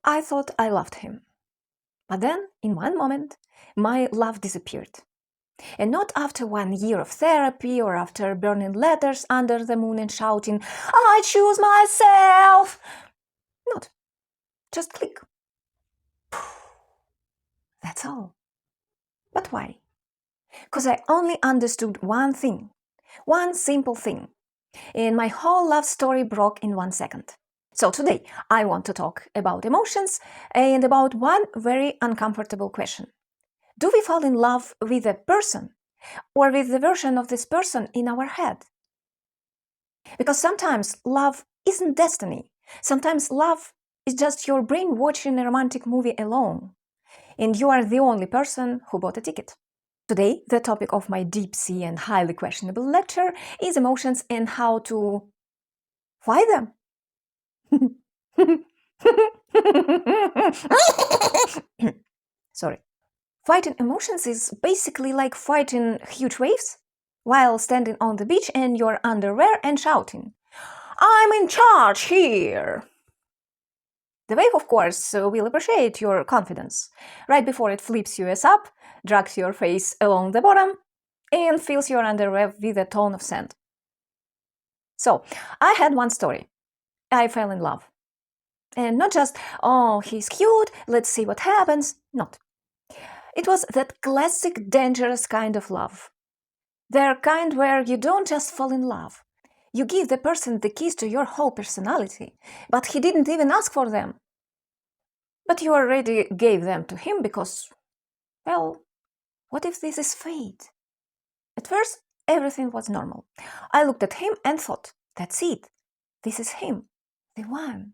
I thought I loved him. But then, in one moment, my love disappeared. And not after 1 year of therapy or after burning letters under the moon and shouting, "I choose myself!" Not. Just click. That's all. But why? Because I only understood one thing. One simple thing. And my whole love story broke in 1 second. So today I want to talk about emotions and about one very uncomfortable question. Do we fall in love with a person or with the version of this person in our head? Because sometimes love isn't destiny. Sometimes love is just your brain watching a romantic movie alone. And you are the only person who bought a ticket. Today, the topic of my deep-sea and highly questionable lecture is emotions and how to fight them. Sorry. Fighting emotions is basically like fighting huge waves while standing on the beach in your underwear and shouting, "I'm in charge here!" The wave, of course, will appreciate your confidence right before it flips you ass up, drags your face along the bottom, and fills your underwear with a ton of sand. So, I had one story. I fell in love. And not just, "Oh, he's cute, let's see what happens." Not. It was that classic dangerous kind of love. The kind where you don't just fall in love. You give the person the keys to your whole personality, but he didn't even ask for them. But you already gave them to him because, well, what if this is fate? At first, everything was normal. I looked at him and thought, that's it. This is him, the one.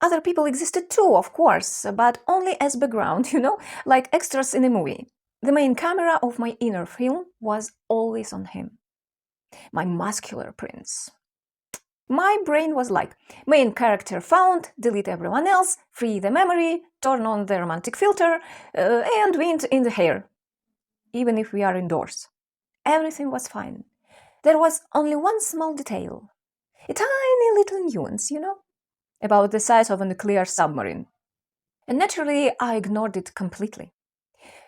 Other people existed too, of course, but only as background, like extras in a movie. The main camera of my inner film was always on him. My muscular prince. My brain was like, main character found, delete everyone else, free the memory, turn on the romantic filter, and wind in the hair. Even if we are indoors. Everything was fine. There was only one small detail. A tiny little nuance, about the size of a nuclear submarine. And naturally, I ignored it completely.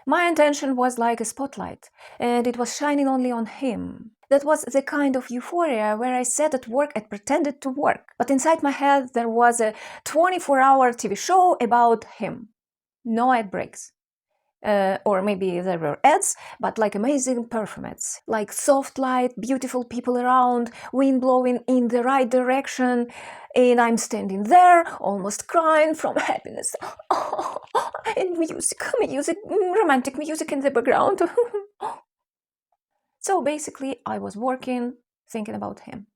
My intention was like a spotlight, and it was shining only on him. That was the kind of euphoria where I sat at work and pretended to work. But inside my head there was a 24-hour TV show about him. No ad breaks. Or maybe there were ads, but like amazing performance. Like soft light, beautiful people around, wind blowing in the right direction, and I'm standing there, almost crying from happiness. And music, romantic music in the background. So basically, I was working, thinking about him.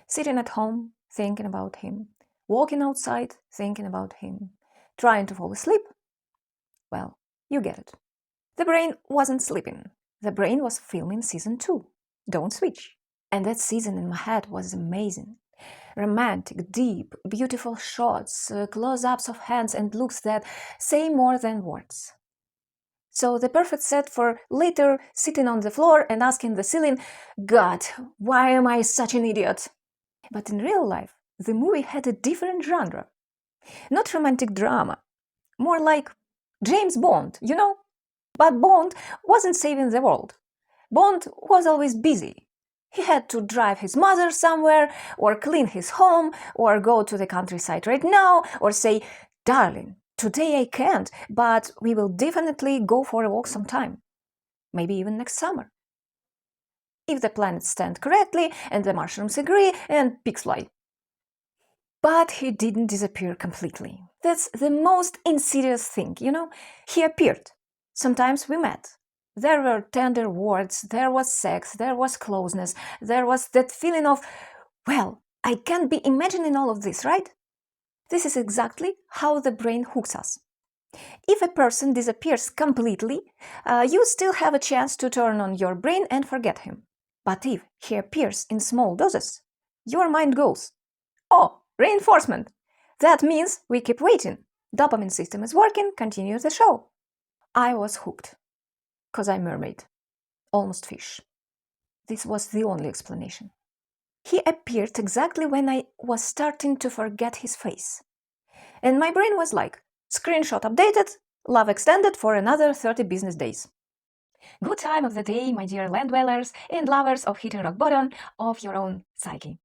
Sitting at home, thinking about him. Walking outside, thinking about him. Trying to fall asleep. Well, you get it. The brain wasn't sleeping. The brain was filming season 2. Don't switch. And that season in my head was amazing. Romantic, deep, beautiful shots, close-ups of hands and looks that say more than words. So the perfect set for later sitting on the floor and asking the ceiling, "God, why am I such an idiot?" But in real life, the movie had a different genre. Not romantic drama. More like James Bond, But Bond wasn't saving the world. Bond was always busy. He had to drive his mother somewhere, or clean his home, or go to the countryside right now, or say, "Darling, today I can't, but we will definitely go for a walk sometime. Maybe even next summer. If the planets stand correctly, and the mushrooms agree, and pigs fly." But he didn't disappear completely. That's the most insidious thing, He appeared. Sometimes we met. There were tender words, there was sex, there was closeness, there was that feeling of, well, I can't be imagining all of this, right? This is exactly how the brain hooks us. If a person disappears completely, you still have a chance to turn on your brain and forget him. But if he appears in small doses, your mind goes, "Oh, reinforcement! That means we keep waiting. Dopamine system is working, continue the show." I was hooked. 'Cause I'm mermaid. Almost fish. This was the only explanation. He appeared exactly when I was starting to forget his face. And my brain was like, screenshot updated, love extended for another 30 business days. Good time of the day, my dear land dwellers and lovers of hitting rock bottom of your own psyche.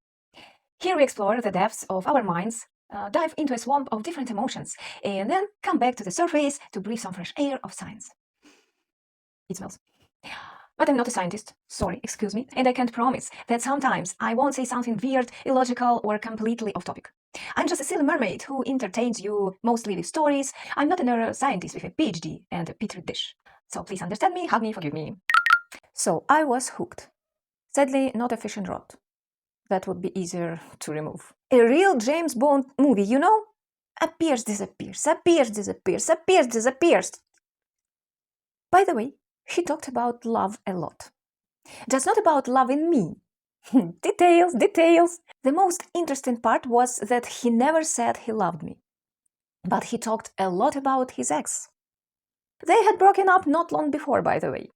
Here we explore the depths of our minds, dive into a swamp of different emotions, and then come back to the surface to breathe some fresh air of science. It smells. But I'm not a scientist, sorry, excuse me, and I can't promise that sometimes I won't say something weird, illogical, or completely off topic. I'm just a silly mermaid who entertains you mostly with stories. I'm not a neuroscientist with a PhD and a petri dish. So please understand me, hug me, forgive me. So I was hooked. Sadly, not a fishing rod. That would be easier to remove. A real James Bond movie, you know? Appears, disappears, appears, disappears, appears, disappears. By the way, he talked about love a lot. Just not about loving me. Details, details. The most interesting part was that he never said he loved me. But he talked a lot about his ex. They had broken up not long before, by the way.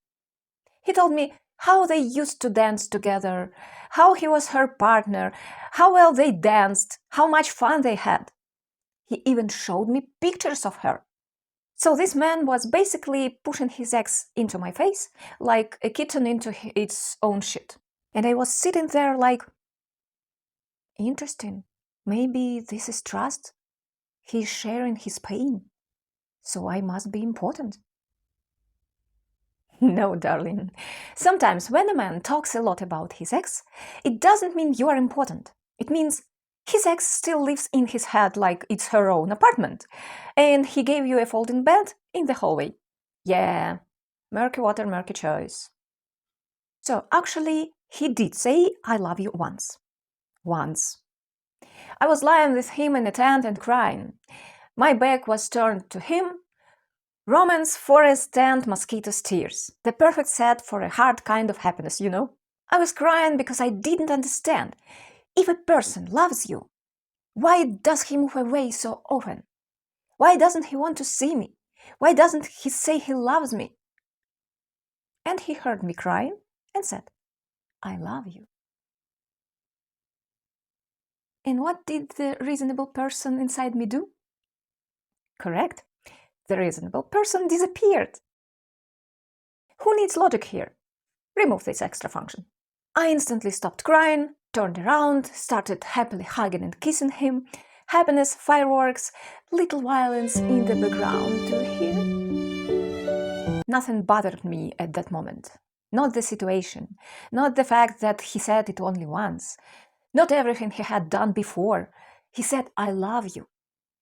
He told me how they used to dance together, how he was her partner, how well they danced, how much fun they had. He even showed me pictures of her. So this man was basically pushing his ex into my face, like a kitten into its own shit. And I was sitting there like, interesting, maybe this is trust? He's sharing his pain, so I must be important. No, darling. Sometimes when a man talks a lot about his ex, it doesn't mean you are important. It means his ex still lives in his head like it's her own apartment, and he gave you a folding bed in the hallway. Yeah, murky water, murky choice. So actually, he did say, I love you once. Once. I was lying with him in a tent and crying. My back was turned to him. Romance, forest, and mosquitoes, tears. The perfect set for a hard kind of happiness, you know? I was crying because I didn't understand. If a person loves you, why does he move away so often? Why doesn't he want to see me? Why doesn't he say he loves me? And he heard me crying and said, I love you. And what did the reasonable person inside me do? Correct. The reasonable person disappeared. Who needs logic here? Remove this extra function. I instantly stopped crying, turned around, started happily hugging and kissing him. Happiness, fireworks, little violence in the background. Do you hear? Nothing bothered me at that moment. Not the situation, not the fact that he said it only once, not everything he had done before. He said, I love you.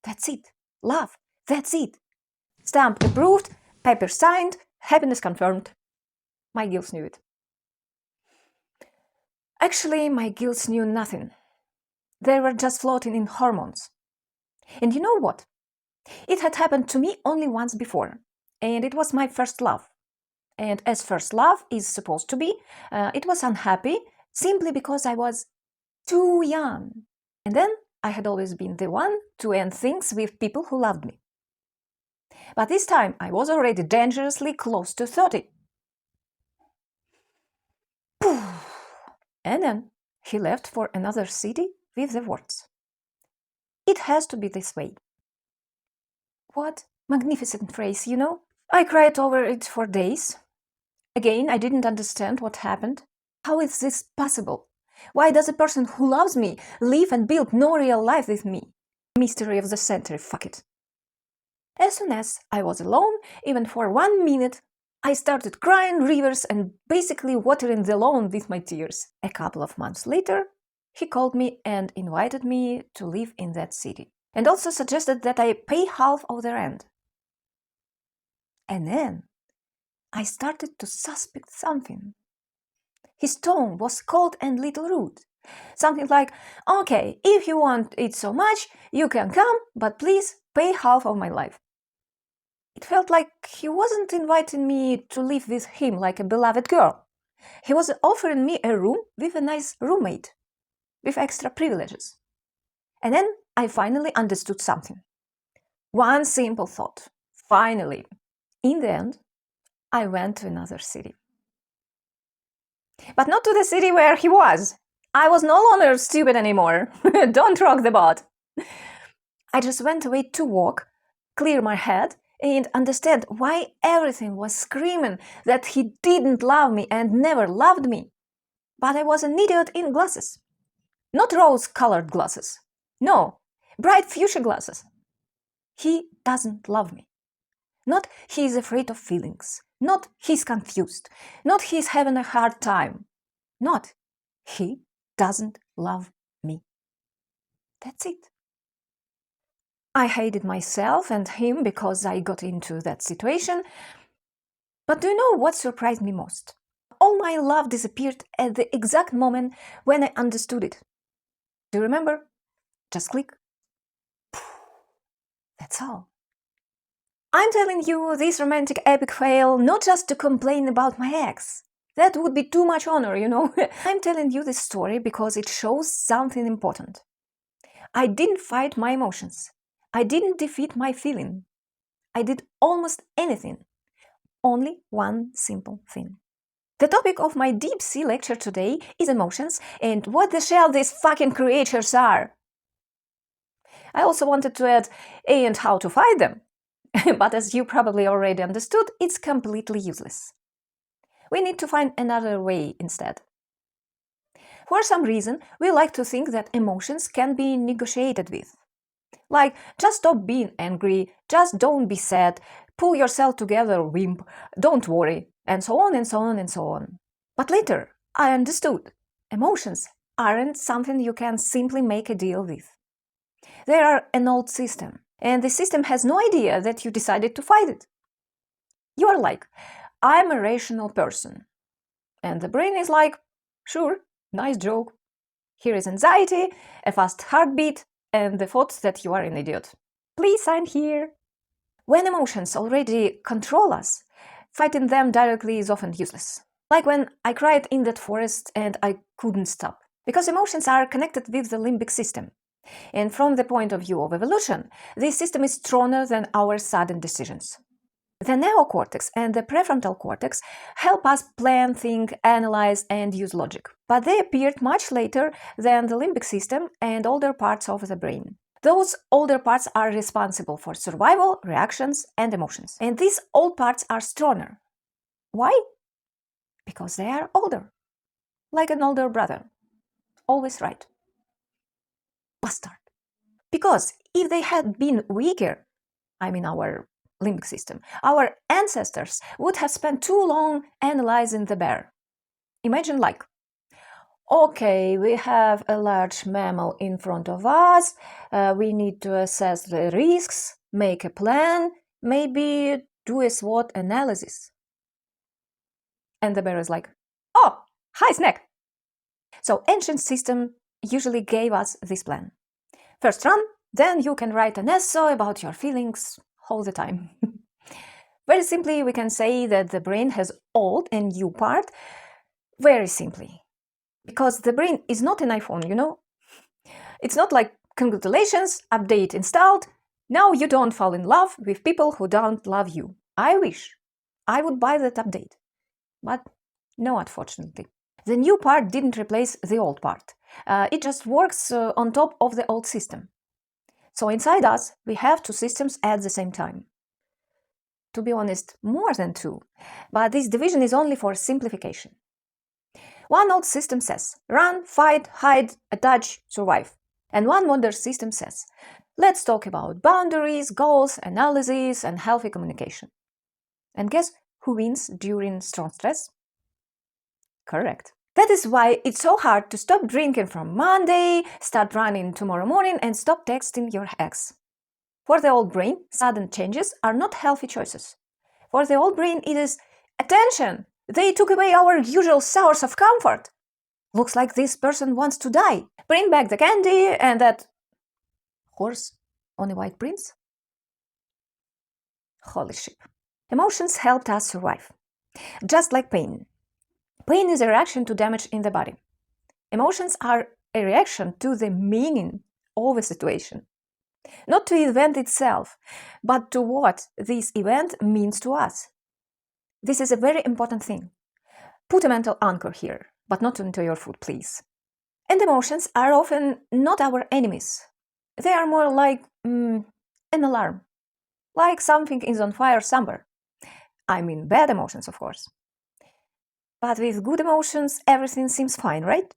That's it. Love. That's it. Stamp approved, paper signed, happiness confirmed. My gills knew it. Actually, my gills knew nothing. They were just floating in hormones. And you know what? It had happened to me only once before, and it was my first love. And as first love is supposed to be, it was unhappy simply because I was too young. And then I had always been the one to end things with people who loved me. But this time I was already dangerously close to 30. And then he left for another city with the words, it has to be this way. What magnificent phrase, you know? I cried over it for days. Again, I didn't understand what happened. How is this possible? Why does a person who loves me live and build no real life with me? Mystery of the century, fuck it. As soon as I was alone, even for 1 minute, I started crying rivers and basically watering the lawn with my tears. A couple of months later, he called me and invited me to live in that city, and also suggested that I pay half of the rent. And then I started to suspect something. His tone was cold and little rude. Something like, okay, if you want it so much, you can come, but please pay half of my life. It felt like he wasn't inviting me to live with him like a beloved girl. He was offering me a room with a nice roommate, with extra privileges. And then I finally understood something. One simple thought. Finally. In the end, I went to another city. But not to the city where he was. I was no longer stupid anymore. Don't rock the boat. I just went away to walk, clear my head, and understand why everything was screaming that he didn't love me and never loved me. But I was an idiot in glasses. Not rose-colored glasses. No, bright fuchsia glasses. He doesn't love me. Not he is afraid of feelings. Not he's confused. Not he's having a hard time. Not he doesn't love me. That's it. I hated myself and him because I got into that situation. But do you know what surprised me most? All my love disappeared at the exact moment when I understood it. Do you remember? Just click. That's all. I'm telling you this romantic epic fail not just to complain about my ex. That would be too much honor, you know. I'm telling you this story because it shows something important. I didn't fight my emotions. I didn't defeat my feeling. I did almost anything. Only one simple thing. The topic of my deep sea lecture today is emotions and what the hell these fucking creatures are. I also wanted to add and how to fight them. But as you probably already understood, it's completely useless. We need to find another way instead. For some reason, we like to think that emotions can be negotiated with. Like, just stop being angry, just don't be sad, pull yourself together, wimp, don't worry, and so on and so on and so on. But later, I understood. Emotions aren't something you can simply make a deal with. They are an old system, and the system has no idea that you decided to fight it. You are like, I'm a rational person. And the brain is like, sure, nice joke. Here is anxiety, a fast heartbeat, and the thought that you are an idiot. Please sign here. When emotions already control us, fighting them directly is often useless. Like when I cried in that forest and I couldn't stop. Because emotions are connected with the limbic system. And from the point of view of evolution, this system is stronger than our sudden decisions. The neocortex and the prefrontal cortex help us plan, think, analyze, and use logic. But they appeared much later than the limbic system and older parts of the brain. Those older parts are responsible for survival, reactions, and emotions. And these old parts are stronger. Why? Because they are older. Like an older brother. Always right. Bastard. Because if they had been weaker, our limbic system, our ancestors would have spent too long analyzing the bear. Imagine like, okay, we have a large mammal in front of us, we need to assess the risks, make a plan, maybe do a SWOT analysis. And the bear is like, oh, hi snack. So ancient system usually gave us this plan. First run, then you can write an essay about your feelings all the time. Very simply, we can say that the brain has old and new part, very simply. Because the brain is not an iPhone, you know? It's not like, congratulations, update installed, now you don't fall in love with people who don't love you. I wish. I would buy that update. But no, unfortunately. The new part didn't replace the old part. It just works on top of the old system. So inside us, we have two systems at the same time. To be honest, more than two. But this division is only for simplification. One old system says, run, fight, hide, attach, survive. And one modern system says, let's talk about boundaries, goals, analysis, and healthy communication. And guess who wins during strong stress? Correct. That is why it's so hard to stop drinking from Monday, start running tomorrow morning, and stop texting your ex. For the old brain, sudden changes are not healthy choices. For the old brain, it is attention! They took away our usual source of comfort. Looks like this person wants to die. Bring back the candy and that horse on a white prince. Holy shit. Emotions helped us survive. Just like pain. Pain is a reaction to damage in the body. Emotions are a reaction to the meaning of a situation. Not to the event itself, but to what this event means to us. This is a very important thing. Put a mental anchor here, but not into your food, please. And emotions are often not our enemies. They are more like an alarm, like something is on fire somewhere. I mean, bad emotions, of course. But with good emotions, everything seems fine, right?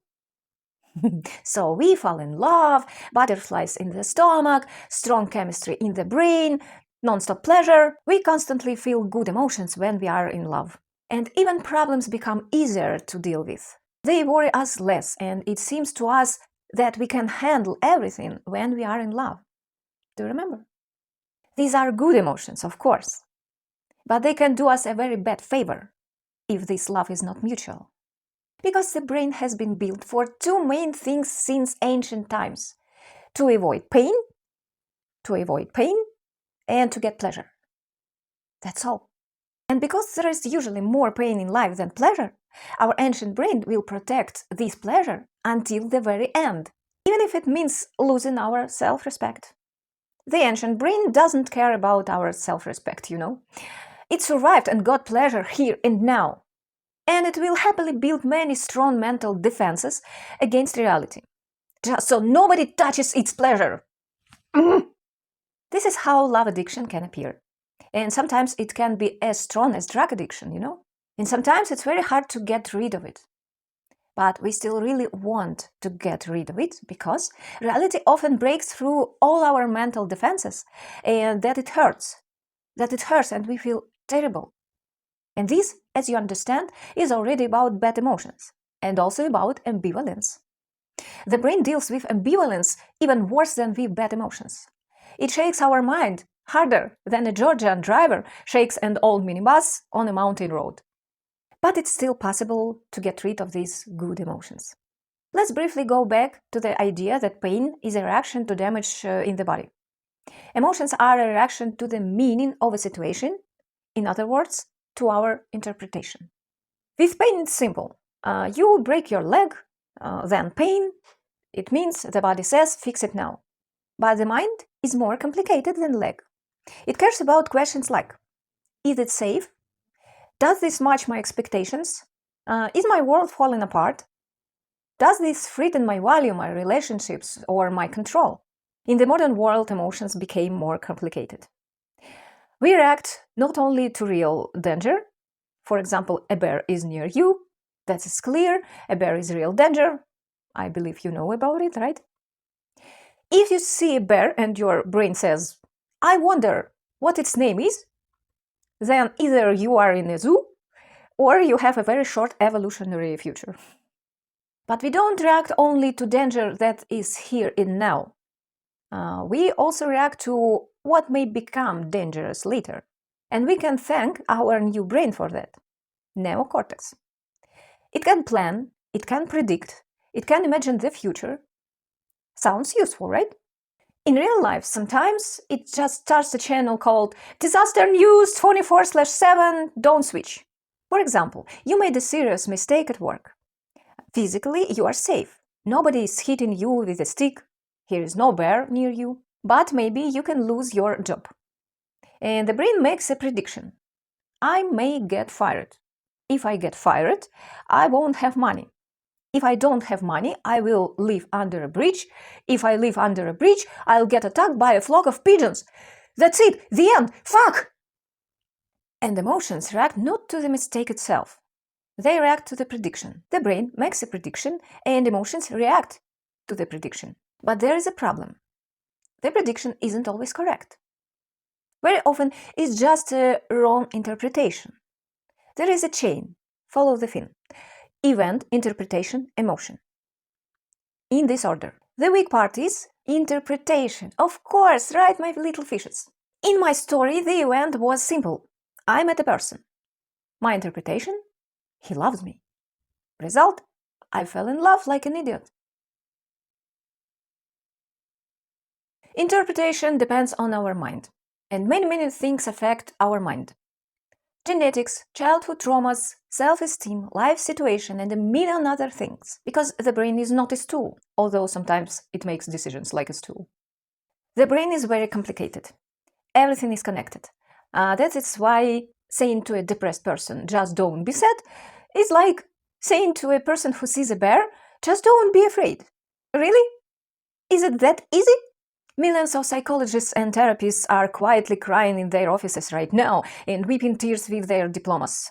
So we fall in love, butterflies in the stomach, strong chemistry in the brain, non-stop pleasure. We constantly feel good emotions when we are in love. And even problems become easier to deal with. They worry us less, and it seems to us that we can handle everything when we are in love. Do you remember? These are good emotions, of course, but they can do us a very bad favor if this love is not mutual. Because the brain has been built for two main things since ancient times: to avoid pain, and to get pleasure. That's all. And because there is usually more pain in life than pleasure, our ancient brain will protect this pleasure until the very end, even if it means losing our self-respect. The ancient brain doesn't care about our self-respect, you know. It survived and got pleasure here and now. And it will happily build many strong mental defenses against reality, just so nobody touches its pleasure. This is how love addiction can appear. And sometimes it can be as strong as drug addiction, you know? And sometimes it's very hard to get rid of it. But we still really want to get rid of it because reality often breaks through all our mental defenses, and that it hurts. That it hurts and we feel terrible. And this, as you understand, is already about bad emotions and also about ambivalence. The brain deals with ambivalence even worse than with bad emotions. It shakes our mind harder than a Georgian driver shakes an old minibus on a mountain road. But it's still possible to get rid of these good emotions. Let's briefly go back to the idea that pain is a reaction to damage in the body. Emotions are a reaction to the meaning of a situation, in other words, to our interpretation. With pain, it's simple. You break your leg, then pain. It means the body says, fix it now. But the mind is more complicated than leg. It cares about questions like, is it safe? Does this match my expectations? Is my world falling apart? Does this threaten my value, my relationships, or my control? In the modern world, emotions became more complicated. We react not only to real danger. For example, a bear is near you. That is clear. A bear is real danger. I believe you know about it, right? If you see a bear and your brain says, I wonder what its name is, then either you are in a zoo or you have a very short evolutionary future. But we don't react only to danger that is here and now. We also react to what may become dangerous later. And we can thank our new brain for that, neocortex. It can plan, it can predict, it can imagine the future. Sounds useful, right? In real life, sometimes it just starts a channel called Disaster News 24/7, don't switch. For example, you made a serious mistake at work. Physically, you are safe. Nobody is hitting you with a stick. Here is no bear near you. But maybe you can lose your job. And the brain makes a prediction. I may get fired. If I get fired, I won't have money. If I don't have money, I will live under a bridge. If I live under a bridge, I'll get attacked by a flock of pigeons. That's it, the end, fuck! And emotions react not to the mistake itself. They react to the prediction. The brain makes a prediction and emotions react to the prediction. But there is a problem. The prediction isn't always correct. Very often it's just a wrong interpretation. There is a chain. Follow the thing. Event, interpretation, emotion. In this order. The weak part is interpretation. Of course, right, my little fishes. In my story, the event was simple. I met a person. My interpretation? He loves me. Result? I fell in love like an idiot. Interpretation depends on our mind. And many things affect our mind. Genetics, childhood traumas, self-esteem, life situation, and a million other things. Because the brain is not a stool, although sometimes it makes decisions like a stool. The brain is very complicated. Everything is connected. That is why saying to a depressed person, just don't be sad, is like saying to a person who sees a bear, just don't be afraid. Really? Is it that easy? Millions of psychologists and therapists are quietly crying in their offices right now and weeping tears with their diplomas.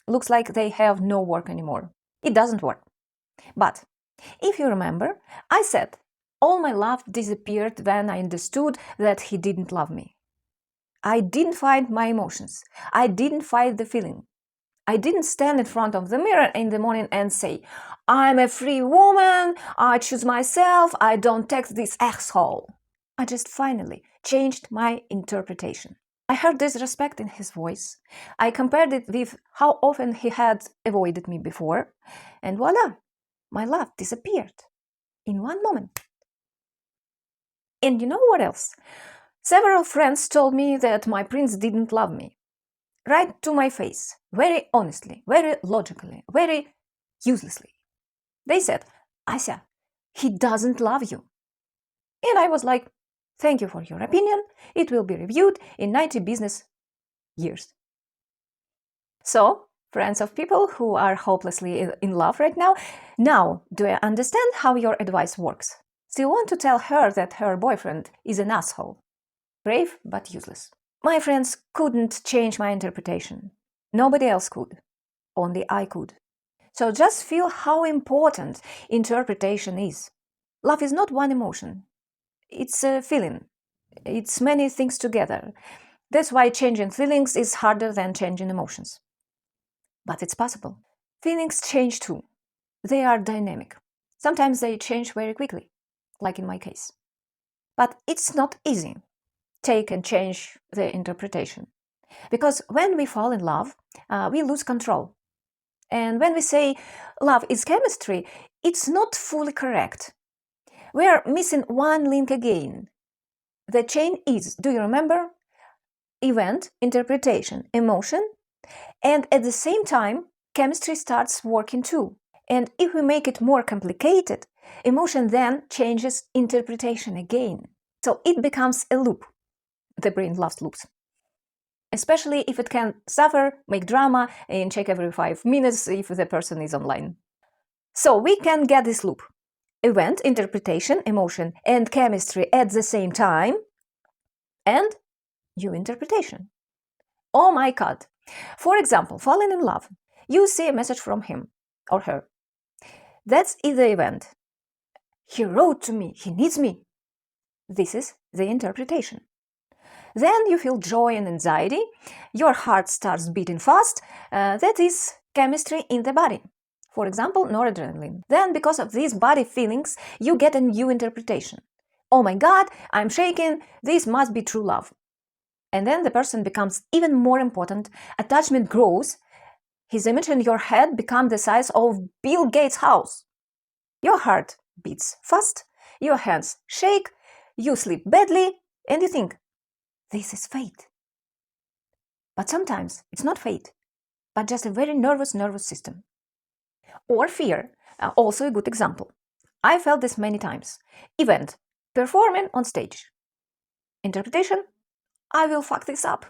Looks like they have no work anymore. It doesn't work. But if you remember, I said all my love disappeared when I understood that he didn't love me. I didn't fight my emotions. I didn't fight the feeling. I didn't stand in front of the mirror in the morning and say, I'm a free woman, I choose myself, I don't text this asshole. I just finally changed my interpretation. I heard disrespect in his voice. I compared it with how often he had avoided me before, and voila, my love disappeared in one moment. And you know what else? Several friends told me that my prince didn't love me. Right to my face, very honestly, very logically, very uselessly. They said, Asya, he doesn't love you. And I was like, thank you for your opinion. It will be reviewed in 90 business years. So, friends of people who are hopelessly in love right now do I understand how your advice works? Still want to tell her that her boyfriend is an asshole. Brave but useless. My friends couldn't change my interpretation. Nobody else could. Only I could. So just feel how important interpretation is. Love is not one emotion. It's a feeling. It's many things together. That's why changing feelings is harder than changing emotions. But it's possible. Feelings change too. They are dynamic. Sometimes they change very quickly, like in my case. But it's not easy. Take and change the interpretation. Because when we fall in love, we lose control. And when we say love is chemistry, it's not fully correct. We are missing one link again. The chain is, do you remember? Event, interpretation, emotion, and at the same time, chemistry starts working too. And if we make it more complicated, emotion then changes interpretation again. So it becomes a loop. The brain loves loops. Especially if it can suffer, make drama, and check every 5 minutes if the person is online. So we can get this loop. Event, interpretation, emotion, and chemistry at the same time, and new interpretation. Oh my god. For example, falling in love. You see a message from him or her. That's the event. He wrote to me, he needs me. This is the interpretation. Then you feel joy and anxiety, your heart starts beating fast, that is chemistry in the body. For example, noradrenaline. Then, because of these body feelings, you get a new interpretation. Oh my god, I'm shaking, this must be true love. And then the person becomes even more important, attachment grows, his image in your head becomes the size of Bill Gates' house. Your heart beats fast, your hands shake, you sleep badly, and you think, this is fate. But sometimes it's not fate, but just a very nervous system. Or fear, also a good example. I felt this many times. Event, performing on stage. Interpretation, I will fuck this up.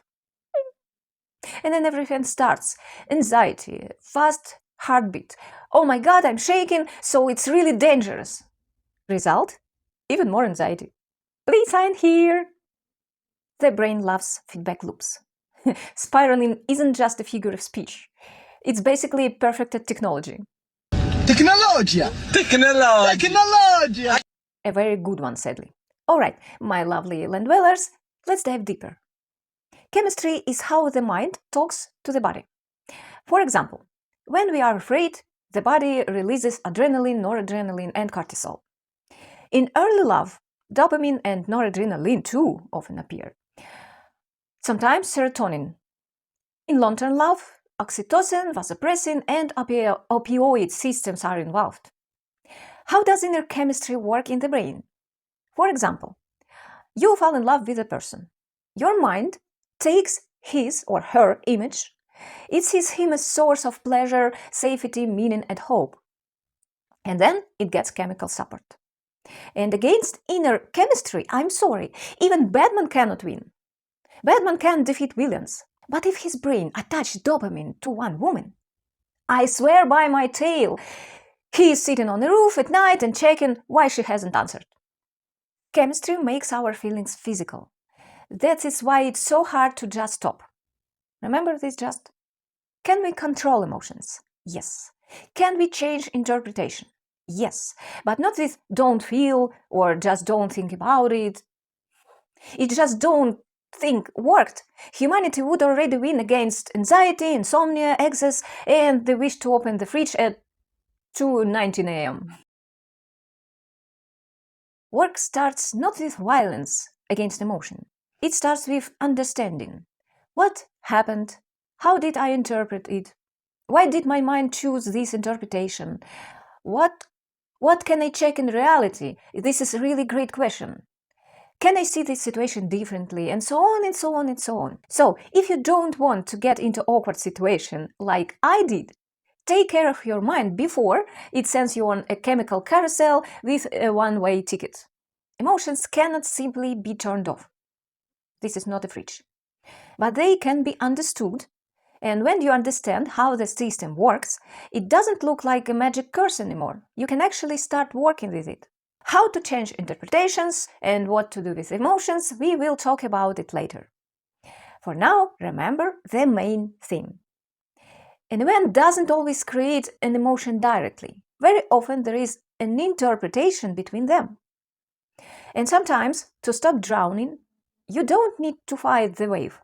And then everything starts. Anxiety, fast heartbeat. Oh my god, I'm shaking, so it's really dangerous. Result, even more anxiety. Please sign here. The brain loves feedback loops. Spiraling isn't just a figure of speech. It's basically perfected technology. Technologia! Technologia! A very good one, sadly. Alright, my lovely land dwellers, let's dive deeper. Chemistry is how the mind talks to the body. For example, when we are afraid, the body releases adrenaline, noradrenaline, and cortisol. In early love, dopamine and noradrenaline too often appear. Sometimes serotonin. In long-term love, oxytocin, vasopressin, and opioid systems are involved. How does inner chemistry work in the brain? For example, you fall in love with a person. Your mind takes his or her image. It sees him as source of pleasure, safety, meaning, and hope. And then it gets chemical support. And against inner chemistry, I'm sorry, even Batman cannot win. Batman can defeat villains. But if his brain attached dopamine to one woman, I swear by my tail, he is sitting on the roof at night and checking why she hasn't answered. Chemistry makes our feelings physical. That is why it's so hard to just stop. Remember this just? Can we control emotions? Yes. Can we change interpretation? Yes. But not with don't feel or just don't think about it. It just don't think worked. Humanity would already win against anxiety, insomnia, excess, and the wish to open the fridge at 2:19 a.m. Work starts not with violence against emotion. It starts with understanding. What happened? How did I interpret it? Why did my mind choose this interpretation? What can I check in reality? This is a really great question. Can I see this situation differently? And so on and so on and so on. So, if you don't want to get into awkward situation like I did, take care of your mind before it sends you on a chemical carousel with a one-way ticket. Emotions cannot simply be turned off. This is not a fridge. But they can be understood, and when you understand how the system works, it doesn't look like a magic curse anymore. You can actually start working with it. How to change interpretations and what to do with emotions, we will talk about it later. For now, remember the main theme. An event doesn't always create an emotion directly. Very often there is an interpretation between them. And sometimes, to stop drowning, you don't need to fight the wave.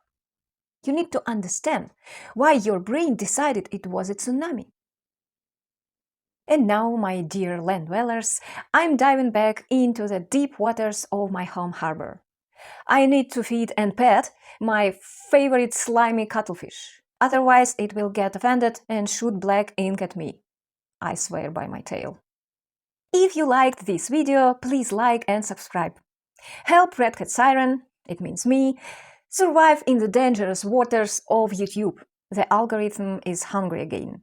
You need to understand why your brain decided it was a tsunami. And now, my dear land dwellers, I'm diving back into the deep waters of my home harbor. I need to feed and pet my favorite slimy cuttlefish. Otherwise, it will get offended and shoot black ink at me. I swear by my tail. If you liked this video, please like and subscribe. Help Red Cat Siren, it means me, survive in the dangerous waters of YouTube. The algorithm is hungry again.